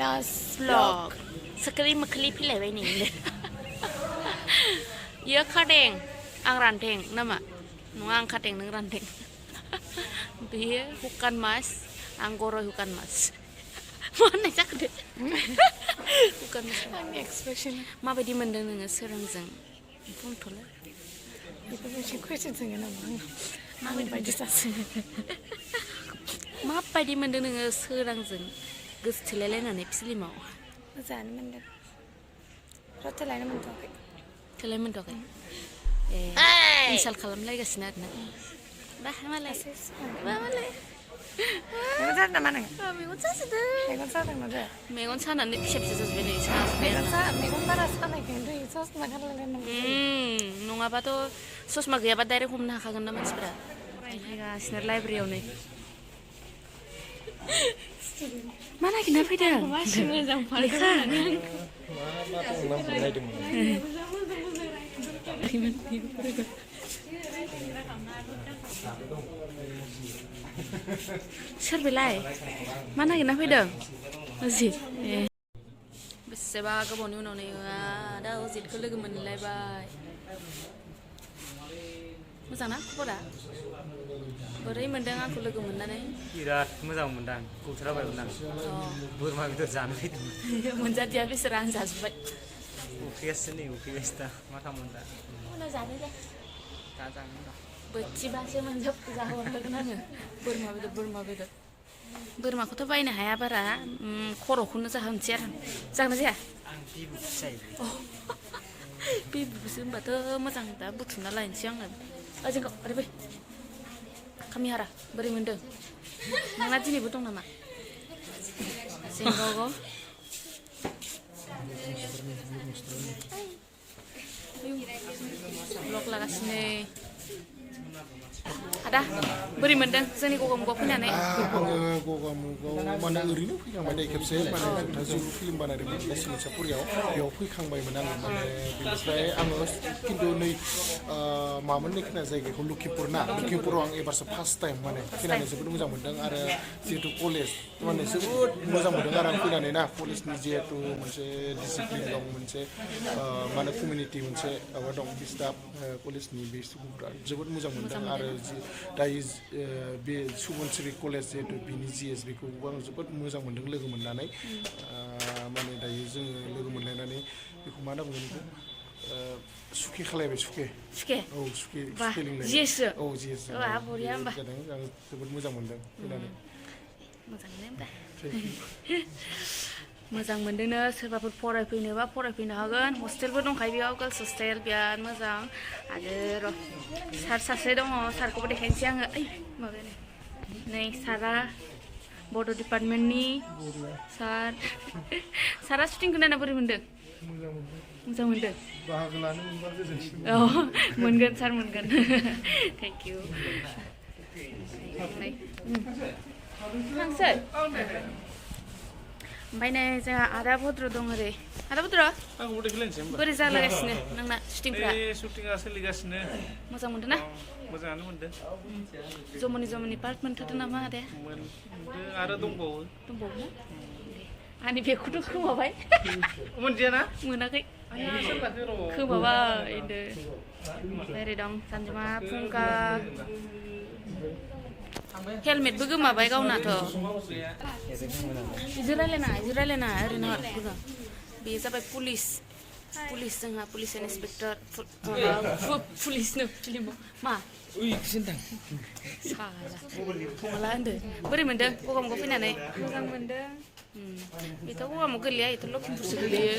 Marina's vlog sekali mekali फैलायबाय नै इयो खादें आं रानथें नामा नङा आं खादें नों रानथें बेयो हुकान मास आं गरय हुकान मास मा होननाय जाखो दे हुकान मास आंनि एक्सप्रेसन माबायदि मोनदों नोङो सोरांजों बुंथ'ला बेफोरबायदि कुइसन सोङो नामा आंनि बायदि सासे माबायदि मोनदों नोङो सोरांजों गोसोथोलायलायनानै फिल्माव मोजाङानो मोनदों रथेलायनो मोनथ'वाखै थोलाय मोनथ'वाखै ए इनसाल्ट खालामलायगासिनो आरोना बा मालाय बा मालाय मेगन सादों नामा नों मेगन साजोबदों मेगन सादों ना जाया मेगन सानानै फिसा फिसा जाजोब्बाय नै साजोब्बाय मेगन बारा सानायखायनो दै ससमा गानलायलायनांगौ नङाबाथ' ससमा गैयाबा डाइरेक्ट हमनो हाखागोन ना मानसिफोरा फरायगासिनो लाइब्रेरियाव नै मा नागिरना फैदों मासि मोजां लेखा सोर बेलाय मा नागिरना फैदों अजित ए बेसेबा गोबावनि उनाव नै दा अजितखौ लोगो मोनलायबाय मोजां ना खबरा बोरै मोनदों आंखौ लोगो मोननानै बिराद मोजां मोनदां गौथाराबायमोन आं बोरमा बेदर जानो फैदोंमोन मोनजादिया बिसोर आं जाजोब्बाय उखैगासिनो नै उखैगासिनो दा मा खालामोन दा उनाव जानो दे दा जानो दा बोथिबासो जाहरगोन आङो बोरमा बेदर बोरमाखौथ' बायनो हाया बारा खर'खौनो जाहोनोसै आरो जागोन ना जाया आं बिबुसो जायो बिबुसो होनबाथ' मोजां दा बुथुमना लायनोसै आङो जोंखौ ओरै बै खामिहारा बोरै मोनदों नोंना दिनैबो दं नामा जेंगाव ब्लग लागासिनो आदा बोरै मोनदों जोंनि गगामुगाव फैनानै आङो गगामुगाव माने ओरैनो फैखांबाय नै खेबसे माने जोंहा जुरु फिल्म बानायदोंमोन सिमसापुरियाव बेयाव फैखांबायमोन आङो माने बेनिफ्राय आङो खिन्थु नै मामोन नै खोना जायगाखौ लखिमपुराव आं एबारसो फार्स्ट टाइम माने फैनानै जोबोद मोजां मोनदों आरो जिहेतु कलेज माने जोबोद मोजां मोनदों आरो आं फैनानै ना कलेजनि जिहेतु मोनसे डिसिप्लिन दं मोनसे माने कमिउनिटि मोनसे माबा दं स्टाफ कलेजनि बे सुबुंफ्रा जोबोद मोजां मोनदों आरो दायो बे सुबुनसिरि कलेज जिहेतु बिनि जिएस बेखौबो आं जोबोद मोजां मोनदों लोगो मोननानै माने दायो जोङो लोगो मोनलायनानै बेखौ मा होनना बुङो बेखौ सुखि खालायबाय सुखे औ सुखे लिंलायबाय औ जिएस जादों आं जोबोद मोजां मोनदों फैनानै मोजां मोनदोंनो सोरबाफोर फरायफैनोबा फरायफैनो हागोन हस्टेलबो दंखायो बेयाव गार्लस हस्टेल बिराद मोजां आरो सार सासे दङ सारखौबो देखायनोसै आङो ओइ माबायानो नै सारा बड' डिपार्टमेन्टनि सारा शुटिंखौ नायना बोरै मोनदों मोजां मोनदों बाहागो लानो मोनबा गोजोनसिन औ मोनगोन सार मोनगोन थेंक इउ थांसै ओमफ्राय नै जोंहा आदा भद्र दं ओरै आदा भद्र आंखौबो देखायलायनोसै होमबा बोरै जालागासिनो नोंना शुटिंफ्रा शुटिंआ सोलिगासिनो मोजां मोनदों ना मोजाङानो मोनदों जमनि पार्ट मोनथारदों नामा आदाया मोनदों आरो दंबावो ना आंनि बेगखौथ' खोमाबाय मोनदियाना मोनाखै खोमाबाय ओरै दं सानजुमा फुंखा हेलमेटबो गोमाबाय गावनाथ' इजों रायलायनाङा ओरैनो बेयो जाबाय पुलिस जोंहा पुलिस इन्सपेक्टर पुलिसनो फिल्माव मा साला होनदो बोरै मोनदों गगामुगाव फैनानै मोजां मोनदों बेथ' गगामुग गोलैया बेथ' लखिमपुरसो गोलैयो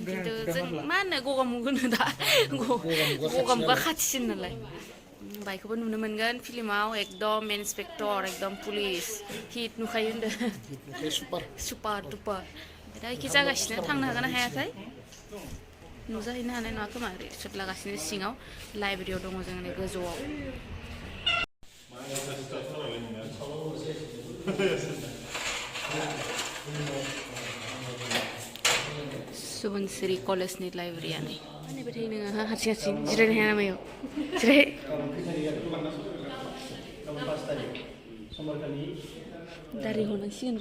खिन्थु जों मा होनो गगामुग होनो दा गगामुगा खाथिसिन नालाय बाइकखौबो नुनो मोनगोन फिल्माव एकदम इन्सपेक्टर एकदम पुलिस हिट नुखायो होनदों सुपार टुपार दा एखे जागासिनो थांनो हागोन ना हायाथाय नुजाहैनो हानाय नङा खोमा ओरै सुट लागासिनो सिङाव लाइब्रेरियाव दङ जों नै गोजौआव सुबुनसिरि कलेजनि लाइब्रेरिया नै नायबाय थायो नोङो हारसिं जिरायनो हाया नामा जिराय दारि हनांसिगोन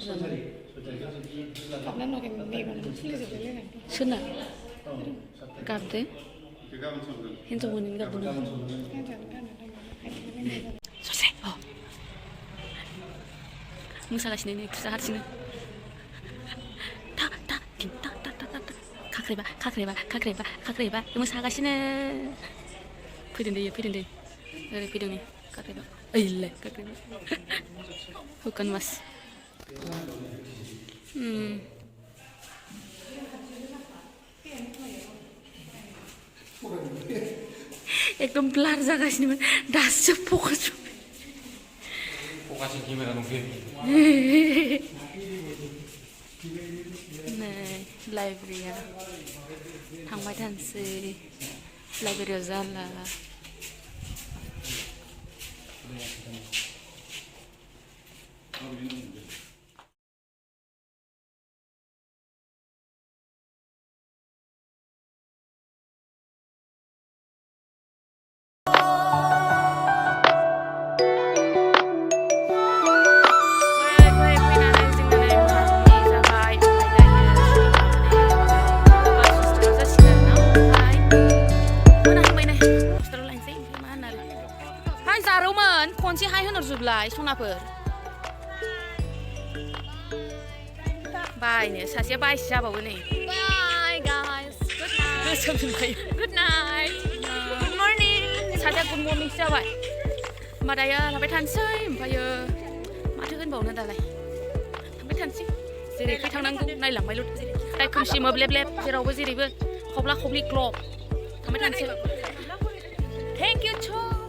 Karena makin nih mana sulit sekali kan. Sono. Gabde. Hinto bunin gabde. Selesai. Oh. Musalah sini nih, susah sini. Kakreba. Musalah sini. Pidin deh. Dari pidin nih. Kakreba. Iya, kakreba. Bukan mas. एकदम blur जागासिनोमोन दासो focus camera दंफैयो नै Liberia थांबाय थानोसै लाइब्रेरियाव जाला खनसे हाय होनहरजोबलाय सनाफोर बायनो सासेया बायसो जाबावो नै Bye guys. Good night. गोसोम जोंखायो Good night. Good morning. सासेया गुड मर्निं जाबाय होमबा दायो थांबाय थानोसै ओमफ्रायो माथो होनबावनो दालाय थांबाय थानोसै जेरैखै थांनांगौ नायलांबायल' दाय खोमसि मोब्लेब जेरावबो जेरैबो खब्ला खब्लि ग्लब थांबाय थानोसै थेंक इउ स'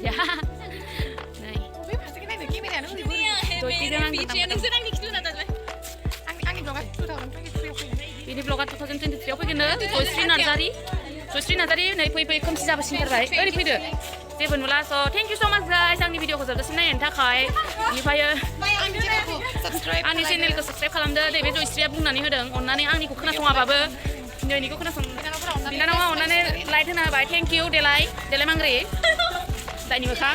ya này Biết phải cái này là kimi này nó vui. Rồi tí nữa Nâng anh đi kia nào rồi. Anh có cái thu đầu cái ini vlogan 2023 आव फैगोन जयश्री नार्जारि नै फै खोमसि जाबो सिनथारबाय ओरै फैदो जेबो नुला स' थेंक इउ स' माच गाइस आंनि भिडिअखौ जोबजासिम नायनायनि थाखाय ओमफ्रायो आंनि चेनेलखौ साबस्क्राइब खालामदो दे बे जयश्रीया बुंनानै होदों अननानै आंनिखौ खोनासङाबाबो नोंनिखौ खोनासं बिनानावा अननानै लाइक होना होबाय थेंक इउ देलाय मांग्रि दाइनि मोखां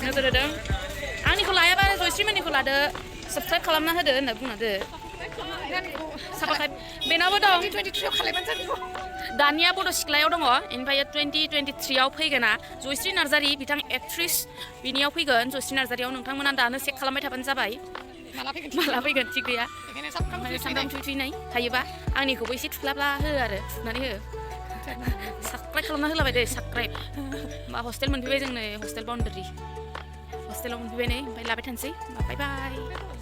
नोजोर होदों आंनिखौ लायाबा जयश्री मोननिखौ लादो साबस्क्राइब खालामना होदो होनना बुंनादो साबस्क्राइब बेनाबो दं 2023 आव खालामबानो जागौ दानिया बड' सिख्लायाव दङ ओमफ्राय 2023 आव फैगोना जयश्री नार्जारि बिथां एक्ट्रेस बिनियाव फैगोन जयश्री नार्जारियाव नोंथांमोना दानो चेक खालामबाय थाबानो जाबाय माला फैगोन थिग गैया सामफ्राम थुइनाय हायोबा आंनिखौबो एसे थुख्लाब्ला हो आरो थुनानै हो साबस्क्राइब खालामना होलाबाय दे साबस्क्राइब मा हस्टेल मोनफैबाय जोंनो हस्टेल बाउन्डारि हस्टेलाव मोनफैबाय नै ओमफ्राय लाबाय थानोसै बाय बाय